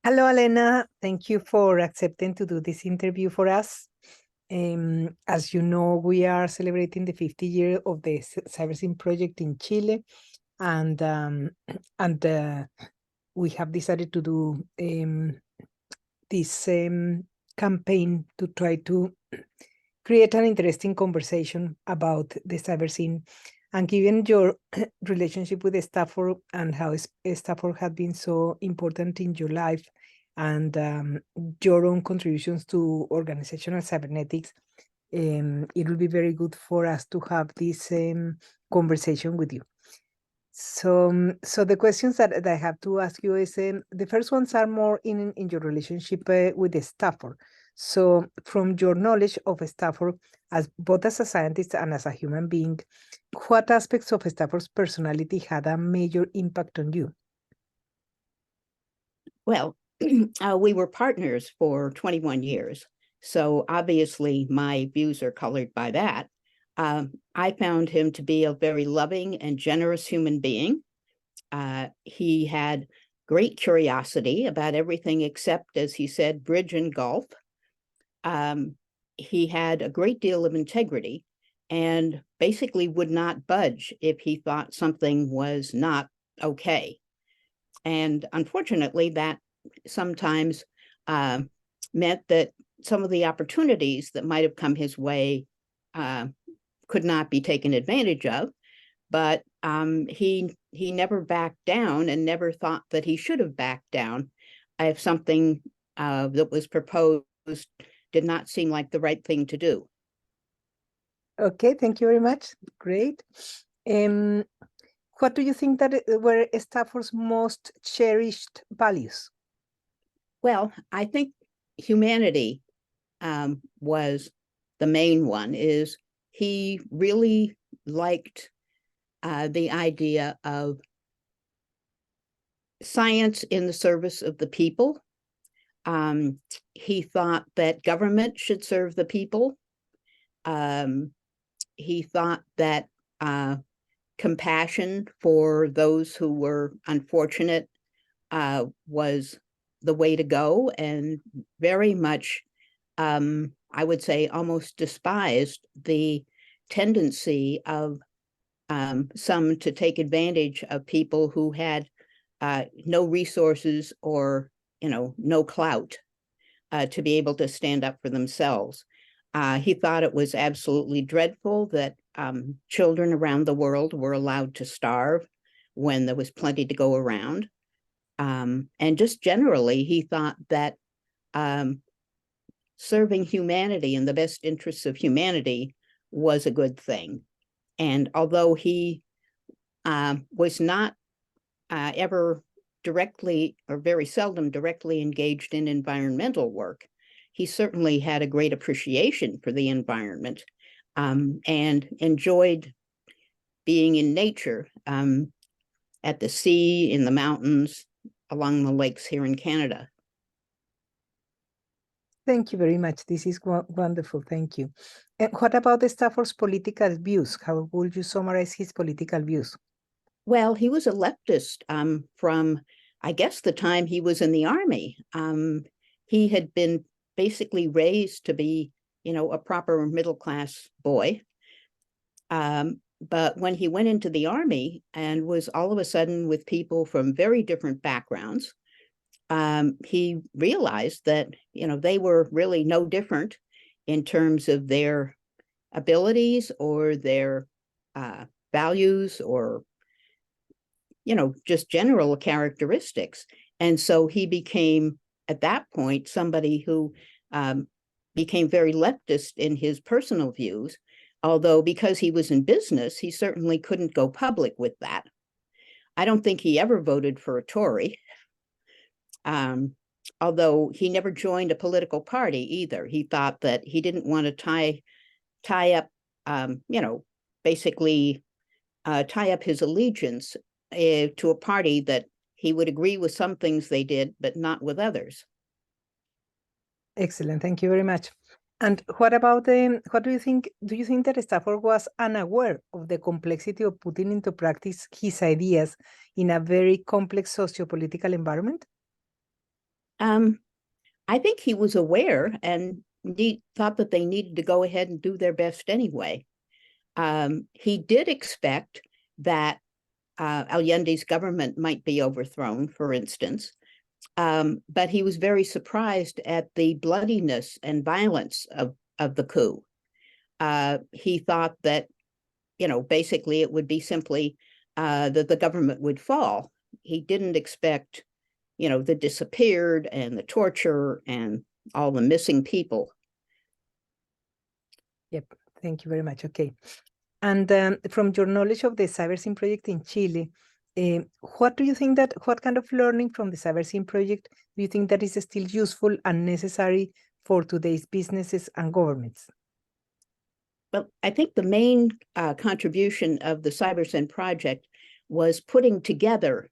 Hello, Allenna. Thank you for accepting to do this interview for us. As you know, we are celebrating the 50 year of the CyberSyn project in Chile, and we have decided to do this campaign to try to create an interesting conversation about the CyberSyn. And given your relationship with Stafford and how Stafford has been so important in your life, and your own contributions to organizational cybernetics, it will be very good for us to have this conversation with you. So the questions that I have to ask you is, the first ones are more in your relationship with the Stafford. So from your knowledge of Stafford, as both as a scientist and as a human being, what aspects of Stafford's personality had a major impact on you? Well, we were partners for 21 years. So obviously my views are colored by that. I found him to be a very loving and generous human being. He had great curiosity about everything except, as he said, bridge and golf. He had a great deal of integrity and basically would not budge if he thought something was not okay. And unfortunately, that sometimes meant that some of the opportunities that might have come his way could not be taken advantage of. But he never backed down and never thought that he should have backed down if something that was proposed did not seem like the right thing to do. Okay, thank you very much. Great. What do you think that were Stafford's most cherished values? Well, I think humanity was the main one. Is he really liked the idea of science in the service of the people. He thought that government should serve the people. He thought that compassion for those who were unfortunate was the way to go, and very much, I would say, almost despised the tendency of some to take advantage of people who had no resources or no clout to be able to stand up for themselves. He thought it was absolutely dreadful that children around the world were allowed to starve when there was plenty to go around. And just generally, he thought that serving humanity in the best interests of humanity was a good thing. And although he was not ever directly, or very seldom directly, engaged in environmental work, he certainly had a great appreciation for the environment and enjoyed being in nature, at the sea, in the mountains, along the lakes here in Canada. Thank you very much. This is wonderful. Thank you. And what about the Stafford's political views? How would you summarize his political views? Well, he was a leftist from, I guess, the time he was in the Army. He had been basically raised to be, a proper middle-class boy. But when he went into the Army and was all of a sudden with people from very different backgrounds, he realized that, they were really no different in terms of their abilities or their values or, just general characteristics. And so he became, at that point, somebody who became very leftist in his personal views, although because he was in business, he certainly couldn't go public with that. I don't think he ever voted for a Tory. Although he never joined a political party either. He thought that he didn't want to tie up, basically tie up his allegiance to a party that he would agree with some things they did, but not with others. Excellent. Thank you very much. And what about what do you think? Do you think that Stafford was unaware of the complexity of putting into practice his ideas in a very complex socio-political environment? I think he was aware and thought that they needed to go ahead and do their best anyway. He did expect that Allende's government might be overthrown, for instance, but he was very surprised at the bloodiness and violence of the coup. He thought that, basically it would be simply that the government would fall. He didn't expect, the disappeared and the torture and all the missing people. Yep, thank you very much. Okay. And from your knowledge of the CyberSyn project in Chile, what kind of learning from the CyberSyn project do you think that is still useful and necessary for today's businesses and governments? Well, I think the main contribution of the CyberSyn project was putting together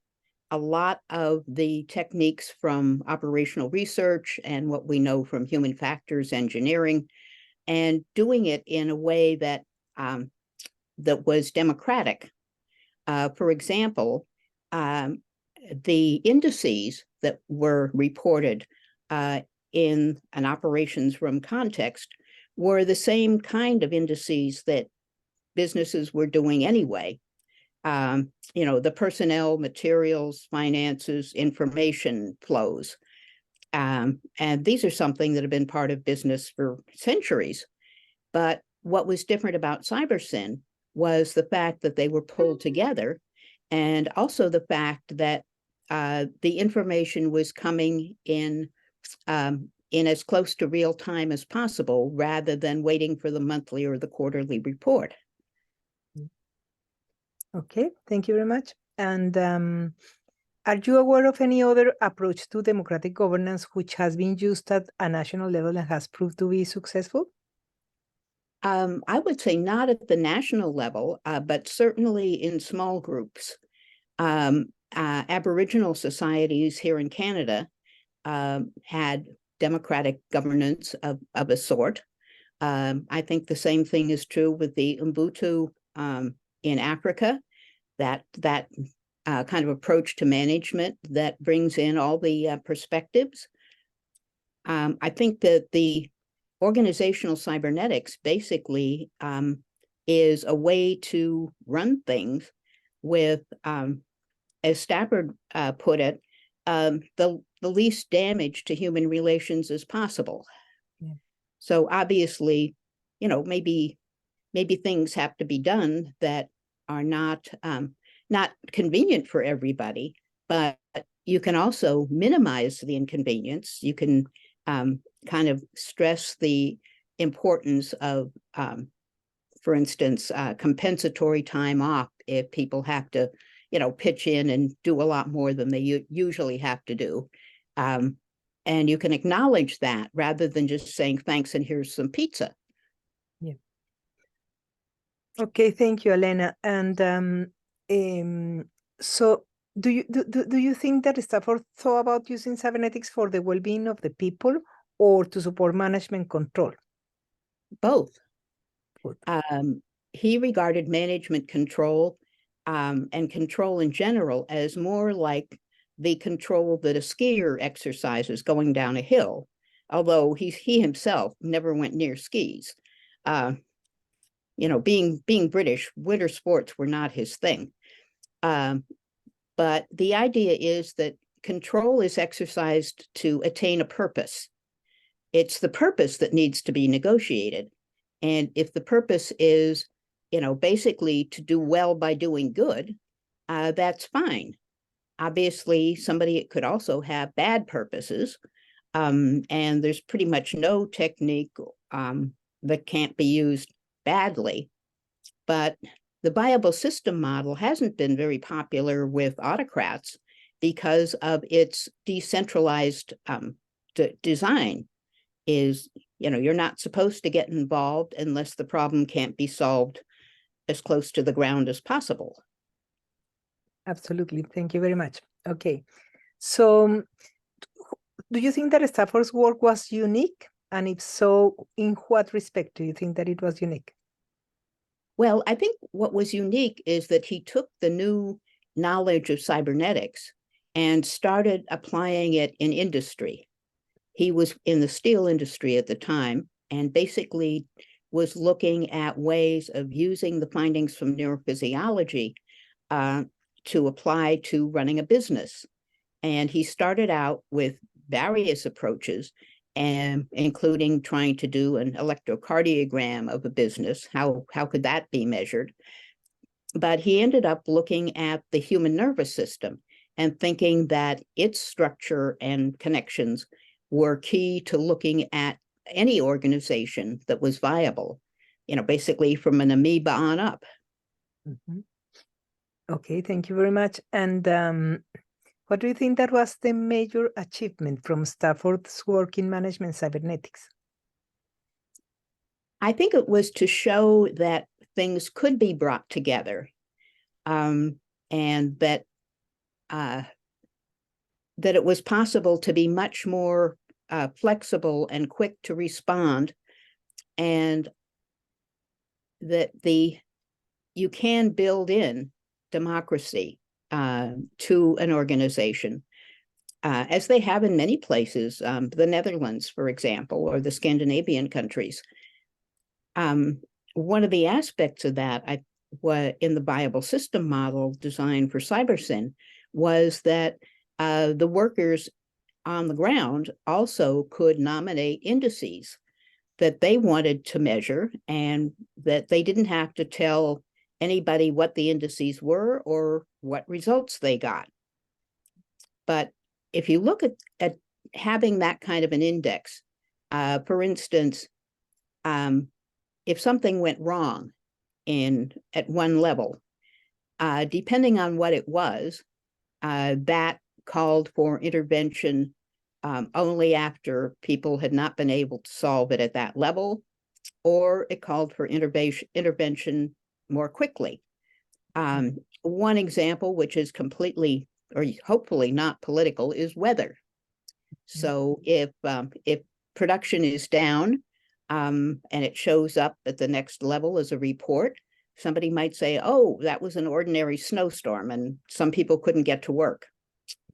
a lot of the techniques from operational research and what we know from human factors engineering, and doing it in a way that that was democratic. For example, the indices that were reported in an operations room context were the same kind of indices that businesses were doing anyway. The personnel, materials, finances, information flows. And these are something that have been part of business for centuries. But what was different about CyberSyn was the fact that they were pulled together, and also the fact that the information was coming in as close to real time as possible, rather than waiting for the monthly or the quarterly report. Okay, thank you very much. And are you aware of any other approach to democratic governance which has been used at a national level and has proved to be successful? I would say not at the national level, but certainly in small groups. Aboriginal societies here in Canada had democratic governance of a sort. I think the same thing is true with the Ubuntu in Africa, that kind of approach to management that brings in all the perspectives. I think that the organizational cybernetics basically is a way to run things with, as Stafford put it, the least damage to human relations as possible. Yeah. So obviously, maybe things have to be done that are not convenient for everybody, but you can also minimize the inconvenience. You can kind of stress the importance of, for instance, compensatory time off if people have to, pitch in and do a lot more than they usually have to do. And you can acknowledge that rather than just saying thanks and here's some pizza. Yeah. Okay, thank you, Allenna. And so do you think that Stafford thought about using cybernetics for the well-being of the people or to support management control? Both. He regarded management control and control in general as more like the control that a skier exercises going down a hill, although he himself never went near skis. Being British, winter sports were not his thing. But the idea is that control is exercised to attain a purpose. It's the purpose that needs to be negotiated. And if the purpose is, basically to do well by doing good, that's fine. Obviously, somebody could also have bad purposes, and there's pretty much no technique that can't be used badly. But the viable system model hasn't been very popular with autocrats because of its decentralized design. Is, you're not supposed to get involved unless the problem can't be solved as close to the ground as possible. Absolutely. Thank you very much. Okay. So do you think that Stafford's work was unique? And if so, in what respect do you think that it was unique? Well, I think what was unique is that he took the new knowledge of cybernetics and started applying it in industry. He was in the steel industry at the time and basically was looking at ways of using the findings from neurophysiology to apply to running a business. And he started out with various approaches, and including trying to do an electrocardiogram of a business. How could that be measured? But he ended up looking at the human nervous system and thinking that its structure and connections were key to looking at any organization that was viable, basically from an amoeba on up. Mm-hmm. Okay, thank you very much. And what do you think that was the major achievement from Stafford's work in management cybernetics? I think it was to show that things could be brought together, and that it was possible to be much more flexible and quick to respond, and that you can build in democracy to an organization, as they have in many places, the Netherlands, for example, or the Scandinavian countries. One of the aspects of that in the viable system model designed for CyberSyn was that the workers on the ground also could nominate indices that they wanted to measure, and that they didn't have to tell anybody what the indices were or what results they got. But if you look at having that kind of an index, for instance, if something went wrong at one level, depending on what it was, that called for intervention only after people had not been able to solve it at that level, or it called for intervention more quickly. One example, which is completely or hopefully not political, is weather. So if production is down and it shows up at the next level as a report, somebody might say, oh, that was an ordinary snowstorm and some people couldn't get to work.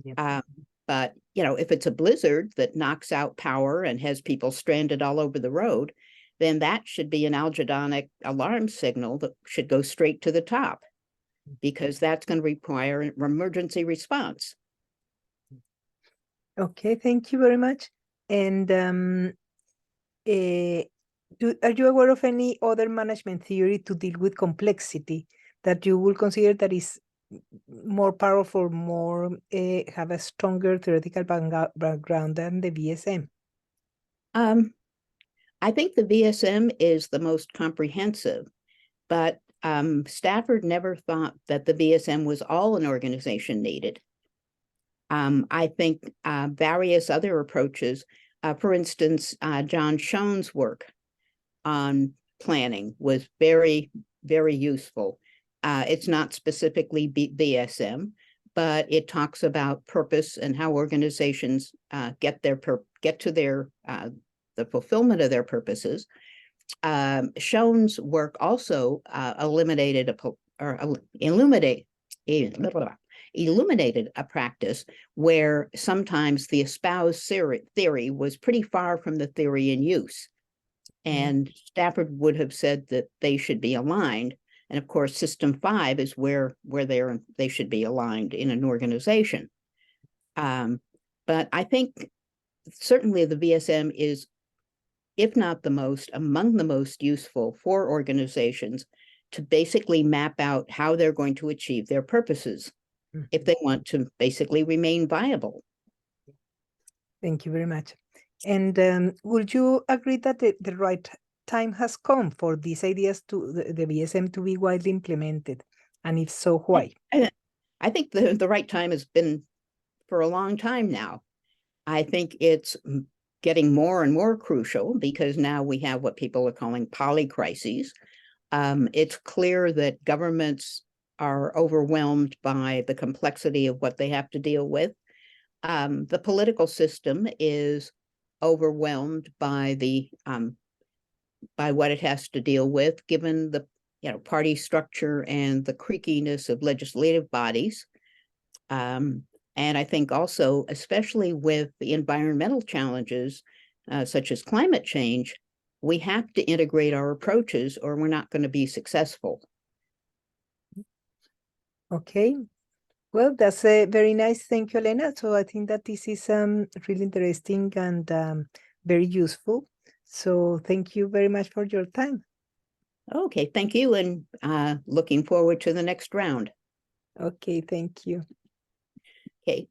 Yep. But if it's a blizzard that knocks out power and has people stranded all over the road, then that should be an algedonic alarm signal that should go straight to the top, because that's going to require an emergency response. Okay, thank you very much. And are you aware of any other management theory to deal with complexity that you will consider that is more powerful, have a stronger theoretical background than the VSM? I think the VSM is the most comprehensive, but Stafford never thought that the VSM was all an organization needed. I think various other approaches, for instance, John Schoen's work on planning was very, very useful. It's not specifically VSM, but it talks about purpose and how organizations get to the fulfillment of their purposes. Schoen's work also illuminated a practice where sometimes the espoused theory was pretty far from the theory in use. And Stafford would have said that they should be aligned. And of course, System 5 is where they should be aligned in an organization. But I think certainly the VSM is, if not the most, among the most useful for organizations to basically map out how they're going to achieve their purposes if they want to basically remain viable. Thank you very much. And would you agree that the right time has come for these ideas to the VSM to be widely implemented? And if so, why? I think the right time has been for a long time now. I think it's getting more and more crucial because now we have what people are calling polycrises. It's clear that governments are overwhelmed by the complexity of what they have to deal with. The political system is overwhelmed by what it has to deal with, given the party structure and the creakiness of legislative bodies. And And I think also, especially with the environmental challenges, such as climate change, we have to integrate our approaches or we're not going to be successful. Okay. Well, that's very nice. Thank you, Allenna. So I think that this is really interesting and very useful. So thank you very much for your time. Okay, thank you, and looking forward to the next round. Okay, thank you. Okay.